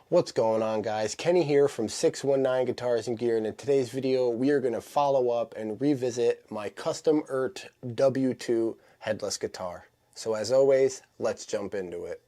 What's going on, guys? Kenny here from 619 Guitars and Gear, and in today's video we are going to follow up and revisit my custom Eart W2 headless guitar. So as always, let's jump into it.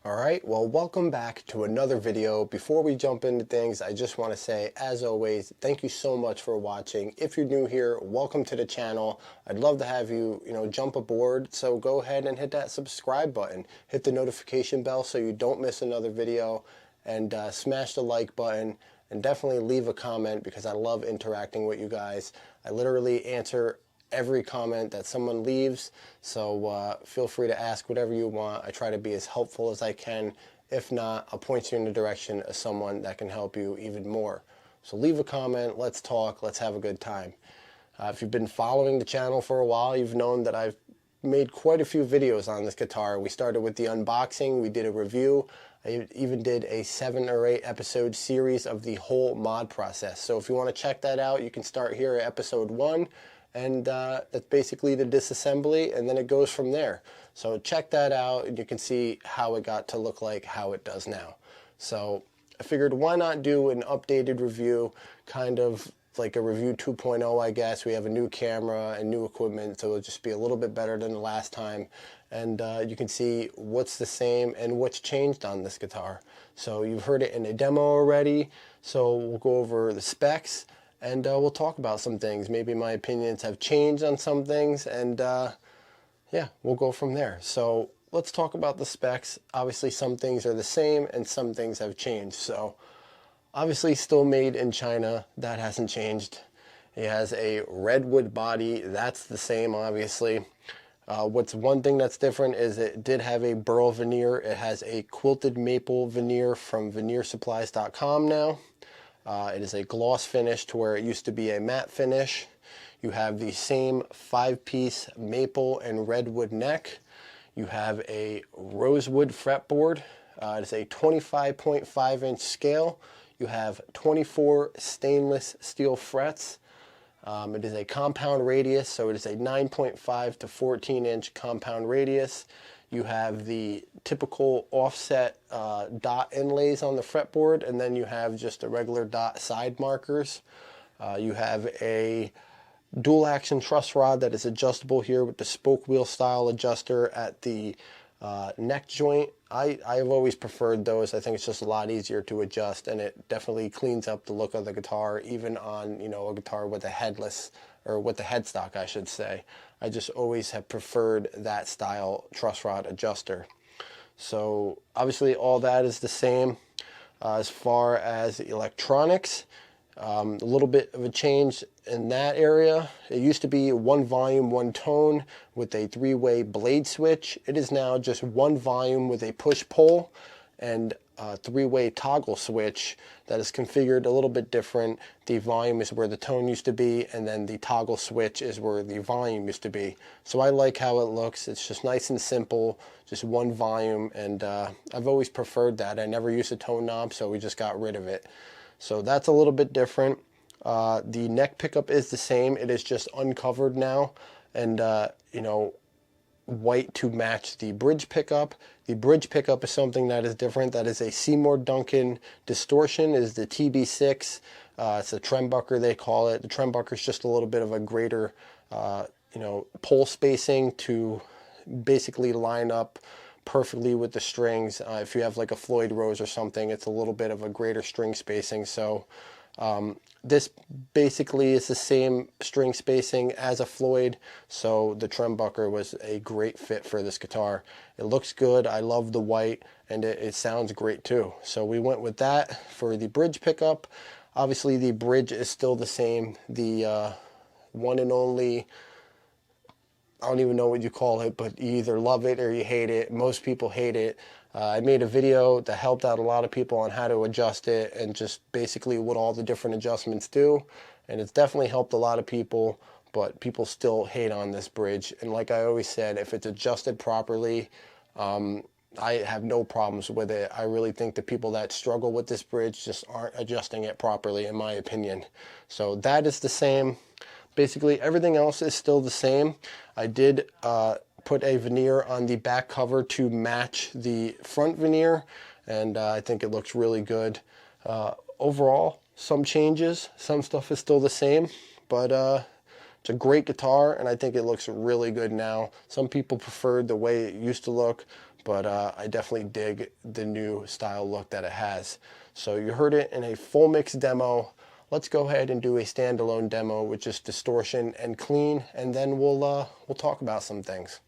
Alright, well, welcome back to another video. Before we jump into things, I just want to say, as always, thank you so much for watching. If you're new here, welcome to the channel. I'd love to have you, jump aboard. So go ahead and hit that subscribe button. Hit the notification bell so you don't miss another video. And smash the like button. And definitely leave a comment because I love interacting with you guys. I literally answer every comment that someone leaves, so feel free to ask whatever you want. I try to be as helpful as I can. If not, I'll point you in the direction of someone that can help you even more. So leave a comment, let's talk, let's have a good time. If you've been following the channel for a while, you've known that I've made quite a few videos on this guitar. We started with the unboxing, we did a review, I even did a 7 or 8 episode series of the whole mod process. So if you want to check that out, you can start here at episode 1. And that's basically the disassembly, and then it goes from there. So check that out, and you can see how it got to look like how it does now. So I figured, why not do an updated review, kind of like a review 2.0, I guess. We have a new camera and new equipment, so it'll just be a little bit better than the last time. And you can see what's the same and what's changed on this guitar. So you've heard it in a demo already, so we'll go over the specs. And we'll talk about some things. Maybe my opinions have changed on some things, and yeah, we'll go from there. So let's talk about the specs. Obviously, some things are the same and some things have changed. So obviously still made in China, that hasn't changed. It has a redwood body, that's the same, obviously. What's one thing that's different is it did have a burl veneer. It has a quilted maple veneer from veneersupplies.com now. It is a gloss finish to where it used to be a matte finish. You have the same 5-piece maple and redwood neck. You have a rosewood fretboard. It's a 25.5-inch scale. You have 24 stainless steel frets. It is a compound radius, so it is a 9.5 to 14-inch compound radius. You have the typical offset dot inlays on the fretboard, and then you have just the regular dot side markers. You have a dual action truss rod that is adjustable here with the spoke wheel style adjuster at the neck joint. I've always preferred those. I think it's just a lot easier to adjust, and it definitely cleans up the look of the guitar, even on, you know, a guitar with a headless, or with the headstock, I should say. I just always have preferred that style truss rod adjuster. So obviously all that is the same. As far as electronics, a little bit of a change in that area. It used to be one volume, one tone with a three-way blade switch. It is now just one volume with a push-pull and a three-way toggle switch that is configured a little bit different. The volume is where the tone used to be, and then the toggle switch is where the volume used to be. So I like how it looks. It's just nice and simple, just one volume, and I've always preferred that. I never used a tone knob, so we just got rid of it. So that's a little bit different. The neck pickup is the same. It is just uncovered now, and you know, white to match the bridge pickup. The bridge pickup is something that is different. That is a Seymour Duncan distortion. It is the TB6. It's a trembucker, they call it. The trembucker is just a little bit of a greater, you know, pole spacing to basically line up perfectly with the strings. If you have like a Floyd Rose or something, it's a little bit of a greater string spacing. So this basically is the same string spacing as a Floyd, so the trembucker was a great fit for this guitar. It looks good. I love the white, and it sounds great too. So we went with that for the bridge pickup. Obviously the bridge is still the same. The one and only, I don't even know what you call it, but you either love it or you hate it. Most people hate it. I made a video that helped out a lot of people on how to adjust it and just basically what all the different adjustments do. And it's definitely helped a lot of people, but people still hate on this bridge. And like I always said, if it's adjusted properly, I have no problems with it. I really think the people that struggle with this bridge just aren't adjusting it properly, in my opinion. So that is the same. Basically everything else is still the same. I did put a veneer on the back cover to match the front veneer, and I think it looks really good. Overall, some changes, some stuff is still the same, but it's a great guitar, and I think it looks really good now. Some people preferred the way it used to look, but I definitely dig the new style look that it has. So you heard it in a full mix demo. Let's go ahead and do a standalone demo with just distortion and clean, and then we'll talk about some things.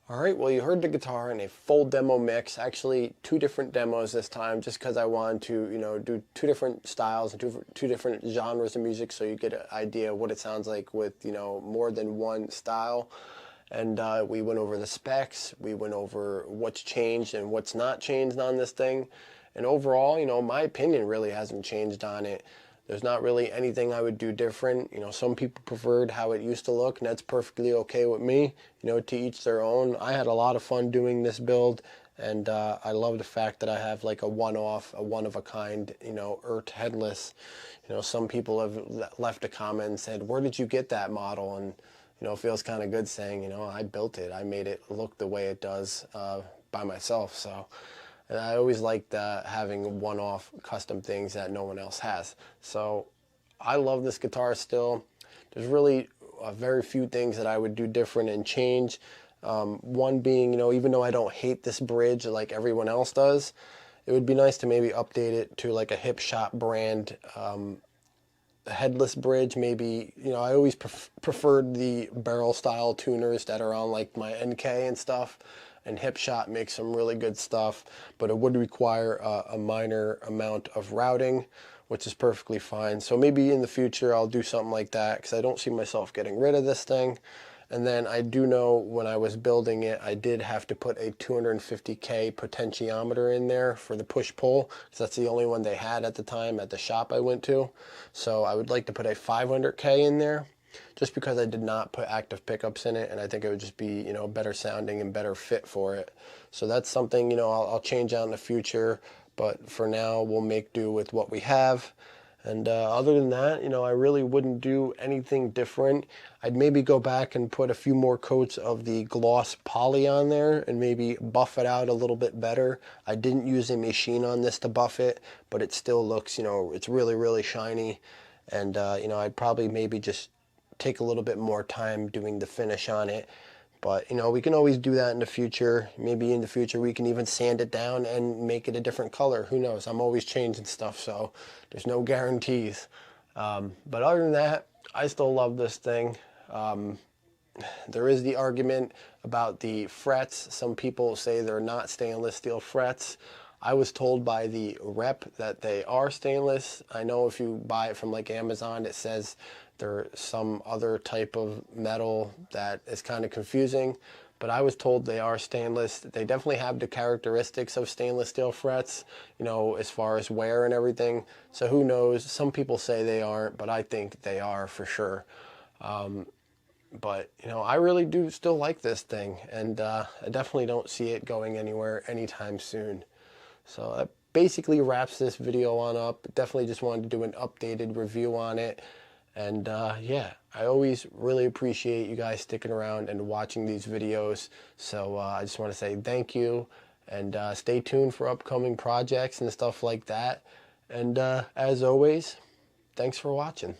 Alright, well you heard the guitar in a full demo mix, actually 2 different demos this time, just because I wanted to, do 2 different styles and two different genres of music, so you get an idea of what it sounds like with, more than one style. And we went over the specs, we went over what's changed and what's not changed on this thing. And overall, my opinion really hasn't changed on it. There's not really anything I would do different. Some people preferred how it used to look, and that's perfectly okay with me. To each their own. I had a lot of fun doing this build, and I love the fact that I have like a one-off, a one-of-a-kind, Eart Headless. Some people have left a comment and said, "Where did you get that model?" And it feels kind of good saying, I built it. I made it look the way it does by myself. So. And I always liked having one-off custom things that no one else has. So I love this guitar still. There's really very few things that I would do different and change. One being, even though I don't hate this bridge like everyone else does, it would be nice to maybe update it to like a hip shop brand headless bridge. Maybe, I always preferred the barrel style tuners that are on like my NK and stuff. And Hip Shot makes some really good stuff, but it would require a minor amount of routing, which is perfectly fine. So maybe in the future I'll do something like that, because I don't see myself getting rid of this thing. And then I do know when I was building it, I did have to put a 250K potentiometer in there for the push-pull, because that's the only one they had at the time at the shop I went to. So I would like to put a 500K in there, just because I did not put active pickups in it, and I think it would just be, better sounding and better fit for it. So that's something, I'll change out in the future, but for now we'll make do with what we have. And other than that, I really wouldn't do anything different. I'd maybe go back and put a few more coats of the gloss poly on there and maybe buff it out a little bit better. I didn't use a machine on this to buff it, but it still looks, it's really, really shiny. And, I'd probably maybe just take a little bit more time doing the finish on it. But, we can always do that in the future. Maybe in the future we can even sand it down and make it a different color. Who knows? I'm always changing stuff, so there's no guarantees. But other than that, I still love this thing. There is the argument about the frets. Some people say they're not stainless steel frets. I was told by the rep that they are stainless. I know if you buy it from like Amazon, it says there's some other type of metal that is kind of confusing, but I was told they are stainless. They definitely have the characteristics of stainless steel frets, as far as wear and everything. So who knows? Some people say they aren't, but I think they are for sure. But, I really do still like this thing, and I definitely don't see it going anywhere anytime soon. So that basically wraps this video on up. Definitely just wanted to do an updated review on it. And yeah, I always really appreciate you guys sticking around and watching these videos. So I just want to say thank you, and stay tuned for upcoming projects and stuff like that. And as always, thanks for watching.